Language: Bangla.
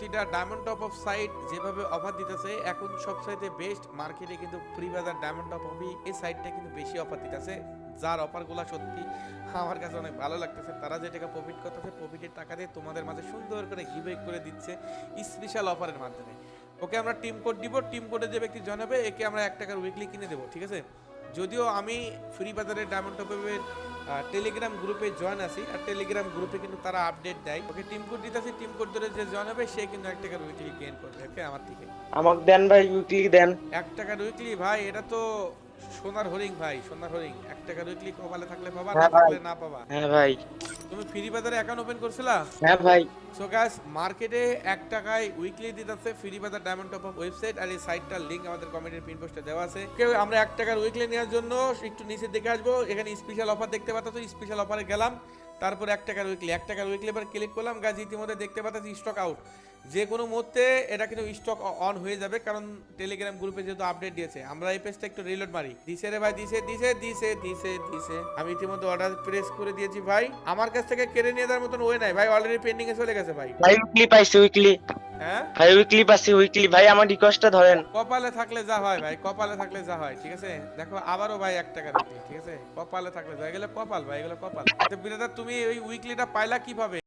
প্রতিটা ডায়মন্ড টপ অফ সাইট যেভাবে অফার দিতেছে এখন সবচাইতে বেস্ট মার্কেটে কিন্তু ফ্রি বাজার ডায়মন্ড টপ অফ এই সাইটটা কিন্তু বেশি অফার দিতেছে, যার অফারগুলো সত্যি আমার কাছে অনেক ভালো লাগতেছে। তারা যে টাকা প্রফিট করতেছে, প্রফিটের টাকা দিয়ে তোমাদের মাঝে সুন্দর করে গিভওয়ে করে দিচ্ছে স্পেশাল অফারের মাধ্যমে। ওকে আমরা টিম কোড দিব, টিম কোডে যে ব্যক্তি জয়েন হবে একে আমরা 1 টাকার উইকলি কিনে দেবো, ঠিক আছে? যদিও আমি ফ্রি বাজারের ডায়মন্ড টপ অফের টেলিগ্রাম গ্রুপে জয়েন আছি, আর টেলিগ্রাম গ্রুপে কিন্তু তারা আপডেট দেয়। ওকে টিম কোড দিতেছি, টিম কোড ধরে যে জয়েন হবে সে কিন্তু 1 টাকার উইকলি গেইন করবে, ওকে আমার থেকে। আমাকে দেন ভাই, উইকলি দেন। 1 টাকার উইকলি ভাই, এটা তো সোনার হরিং ভাই, সোনার হরিং। 1 টাকার উইকলি কপালে থাকলে পাবা, না হ্যাঁ ভাই, থাকলে না পাবা। হ্যাঁ ভাই, তুমি ফ্রি বাজারে অ্যাকাউন্ট ওপেন করছিলা? হ্যাঁ ভাই। সো গাইস, মার্কেটে 1 টাকায় উইকলি দিতেছে ফ্রি বাজার ডায়মন্ড টপ আপ ওয়েবসাইট, আর এই সাইটটার লিংক আমাদের কমেন্টের পিন পোস্টে দেওয়া আছে। কেউ আমরা 1 টাকার উইকলি নেওয়ার জন্য একটু নিচে দেখে আসবো, এখানে স্পেশাল অফার দেখতে পাচ্ছ, স্পেশাল অফারে গেলাম, তারপর 1 টাকার উইকলি, 1 টাকার উইকলি এবার ক্লিক করলাম। গাইস ইতিমধ্যে দেখতে পাচ্ছি স্টক আউট, যে কোনো মুহূর্তে এটা কিন্তু স্টক অন হয়ে যাবে, কারণ টেলিগ্রাম গ্রুপে যেহেতু আপডেট দিয়েছে। আমরা এই পেজটা একটু রিলোড মারি। দিছে রে ভাই, দিছে দিছে দিছে দিছে দিছে। আমি ইতিমধ্যে অর্ডার প্রেস করে দিয়েছি ভাই, আমার কাছ থেকে কেড়ে নিয়ে যাওয়ার মতন ওয়ে নাই ভাই, অলরেডি পেন্ডিং এ চলে গেছে ভাই। ভাই উইকলি পাইছি, উইকলি। হ্যাঁ ভাই উইকলি পাইছি, উইকলি। ভাই আমার রিকোয়েস্টটা ধরেন। কপালে থাকলে যা হয় ভাই, কপালে থাকলে যা হয়, ঠিক আছে? দেখো আবারও ভাই 1 টাকার উইকলি, ঠিক আছে? কপালে থাকলে যা, এগুলো কপাল ভাই, এগুলো কপাল। তো বিরাদার তুমি ওই উইকলিটা পাইলা কিভাবে?